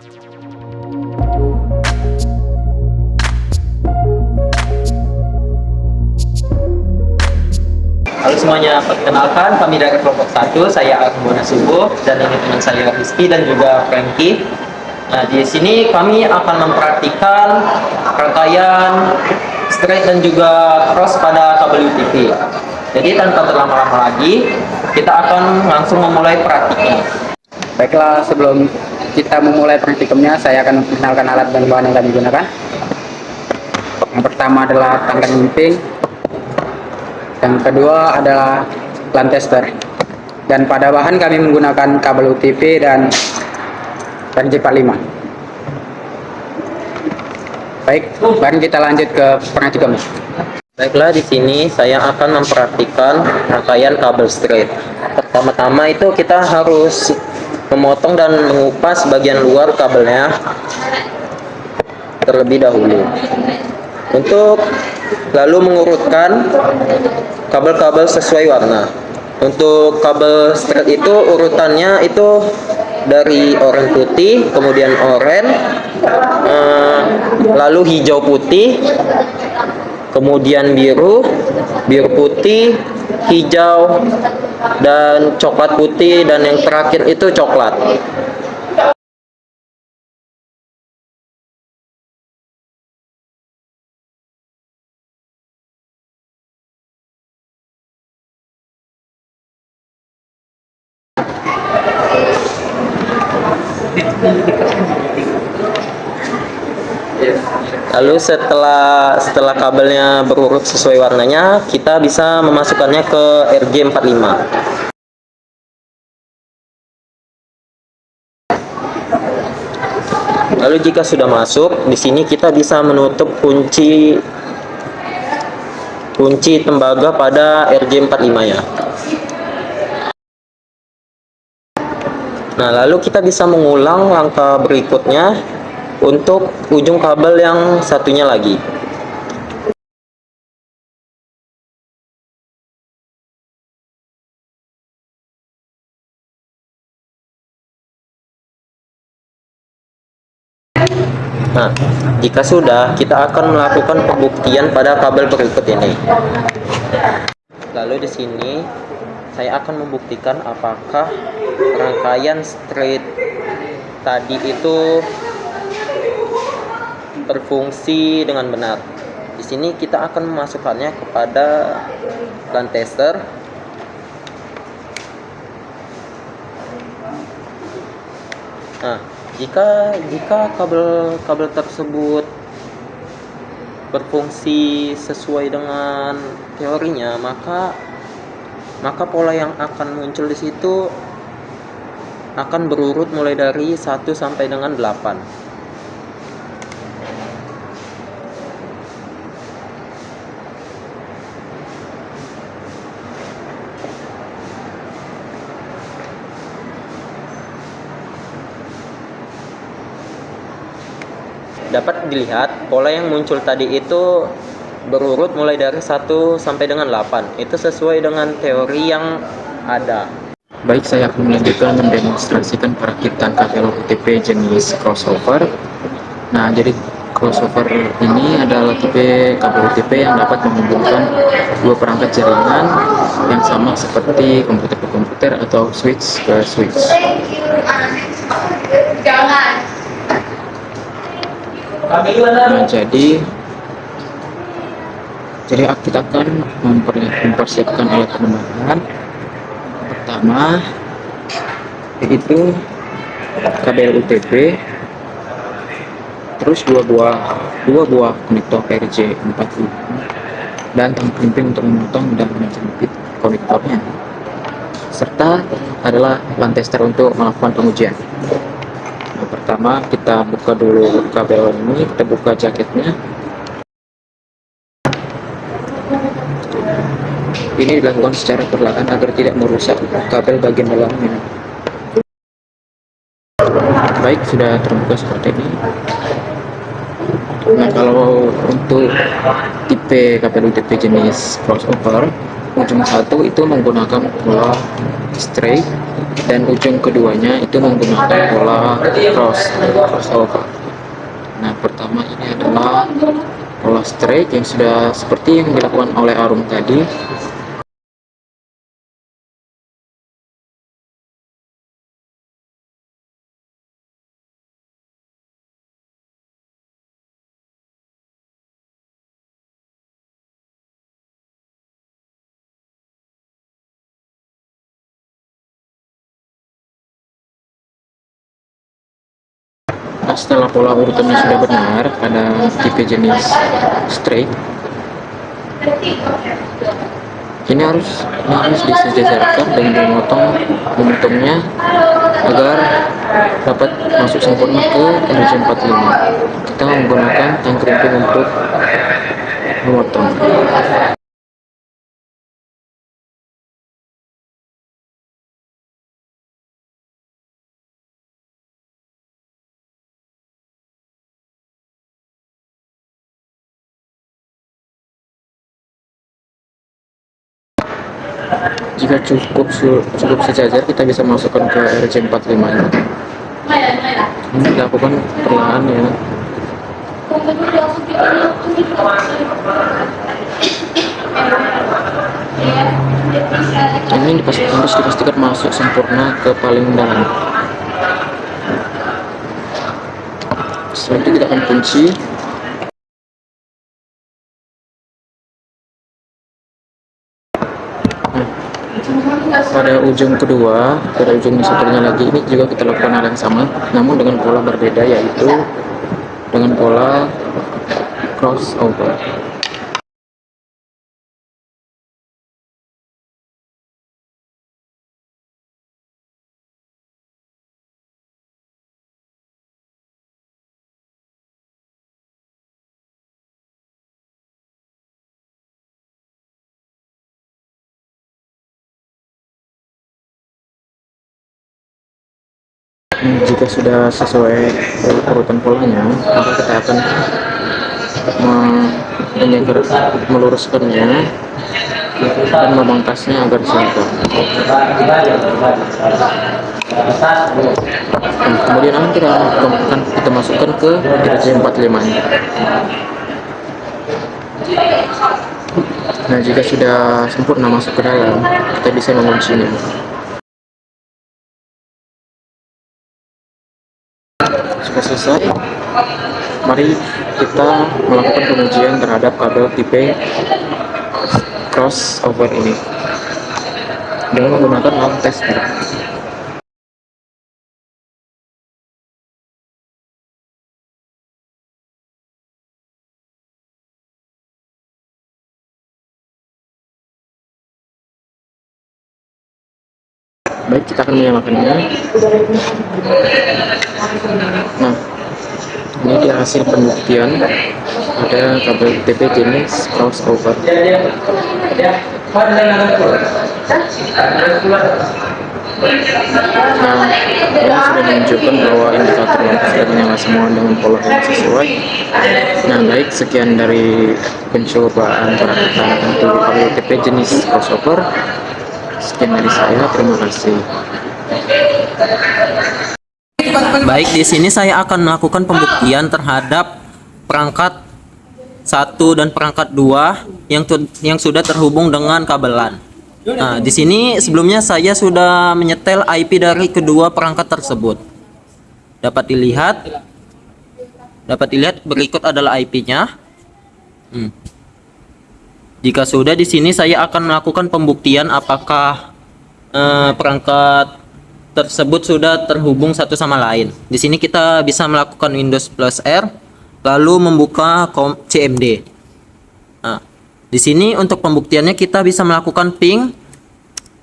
Halo semuanya, perkenalkan kami dari kelompok 1, saya Armona Subuh dan ini teman saya Rizky dan juga Frankie. Nah, di sini kami akan mempraktikkan rangkaian straight dan juga cross pada kabel UTP. Jadi tanpa berlama-lama lagi, kita akan langsung memulai praktiknya. Baiklah, sebelum kita memulai praktikumnya, saya akan memperkenalkan alat dan bahan yang kami gunakan. Yang pertama adalah tangkai limping, yang kedua adalah LAN tester, dan pada bahan kami menggunakan kabel UTP dan RJ45. Baik, mari kita lanjut ke praktikumnya. Baiklah, di sini saya akan mempraktikkan rangkaian kabel straight. Pertama-tama itu kita harus memotong dan mengupas bagian luar kabelnya terlebih dahulu. Untuk lalu mengurutkan kabel-kabel sesuai warna. Untuk kabel straight itu urutannya itu dari oranye putih, kemudian oranye, lalu hijau putih, kemudian biru, biru putih, hijau, dan coklat putih, dan yang terakhir itu coklat. Lalu setelah kabelnya berurut sesuai warnanya, kita bisa memasukkannya ke RJ45. Lalu jika sudah masuk, di sini kita bisa menutup kunci tembaga pada RJ45 ya. Nah, lalu kita bisa mengulang langkah berikutnya untuk ujung kabel yang satunya lagi. Nah, jika sudah, kita akan melakukan pembuktian pada kabel berikut ini. Lalu di sini saya akan membuktikan apakah rangkaian straight tadi itu berfungsi dengan benar. Di sini kita akan memasukkannya kepada LAN tester. Nah, jika kabel tersebut berfungsi sesuai dengan teorinya, maka pola yang akan muncul di situ akan berurut mulai dari 1 sampai dengan 8. Dapat dilihat pola yang muncul tadi itu berurut mulai dari 1 sampai dengan 8. Itu sesuai dengan teori yang ada. Baik, saya akan melanjutkan mendemonstrasikan perakitan kabel UTP jenis crossover. Nah, jadi crossover ini adalah tipe kabel UTP yang dapat menghubungkan dua perangkat jaringan yang sama seperti komputer ke komputer atau switch ke switch. Nah, jadi kita akan mempersiapkan alat penembakan. Pertama yaitu kabel UTP, terus dua buah konektor RJ45 dan tangkai limping untuk memotong dan menjepit konektornya, serta adalah LAN tester untuk melakukan pengujian. Nah, pertama kita buka dulu kabel ini, kita buka jaketnya. Ini dilakukan secara perlahan agar tidak merusak kabel bagian dalamnya. Baik, sudah terbuka seperti ini. Nah, kalau untuk tipe kabel UTP jenis crossover, ujung satu itu menggunakan pola straight, dan ujung keduanya itu menggunakan pola crossover. Nah, pertama ini adalah pola straight yang sudah seperti yang dilakukan oleh Arum tadi. Nah, setelah pola urutannya sudah benar pada tipe jenis straight, ini harus disejajarkan dengan memotong momentumnya agar dapat masuk sempurna ke RJ45. Kita menggunakan tang krimping untuk memotong. Jika cukup sejajar, kita bisa masukkan ke RJ45 ini. Ini dilakukan perlahan ya. Ini harus dipastikan masuk sempurna ke paling dalam. Setelah itu kita akan kunci. Pada ujung kedua, pada ujung satunya lagi, ini juga kita lakukan hal yang sama, namun dengan pola berbeda, yaitu dengan pola crossover. Jika sudah sesuai urutan polanya, maka kita akan meluruskannya dan memangkasnya agar sinkron. Kemudian akan kita masukkan ke RJ45 nya. Nah, jika sudah sempurna masuk ke dalam, kita bisa menguncinya. Sudah selesai, mari kita melakukan pengujian terhadap kabel tipe crossover ini dengan menggunakan lamp tester. Baik, kita akan menyalakannya. Nah, ini dia hasil pembuktian ada kabel TP jenis crossover. Nah, ini sudah menunjukkan bahwa indikator lampu sudah menyala semua dengan pola yang sesuai. Nah, baik, sekian dari pencobaan perakitan untuk kabel TP jenis crossover. Sekian dari saya, terima kasih. Baik, di sini saya akan melakukan pembuktian terhadap perangkat 1 dan perangkat 2 yang sudah terhubung dengan kabelan. Nah, di sini sebelumnya saya sudah menyetel IP dari kedua perangkat tersebut. Dapat dilihat berikut adalah IP-nya. Jika sudah, di sini saya akan melakukan pembuktian apakah perangkat tersebut sudah terhubung satu sama lain. Di sini kita bisa melakukan Windows plus R, lalu membuka CMD. Nah, di sini untuk pembuktiannya kita bisa melakukan ping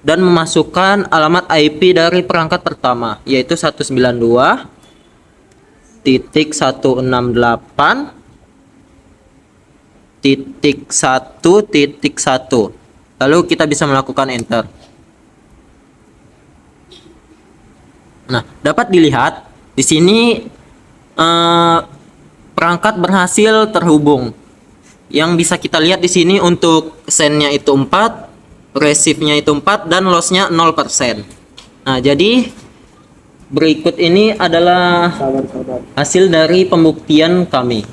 dan memasukkan alamat IP dari perangkat pertama, yaitu 192.168.1.1. Lalu kita bisa melakukan enter. Nah, dapat dilihat di sini perangkat berhasil terhubung. Yang bisa kita lihat di sini untuk sennya itu 4, resifnya itu 4 dan lossnya 0%. Nah, jadi berikut ini adalah hasil dari pembuktian kami.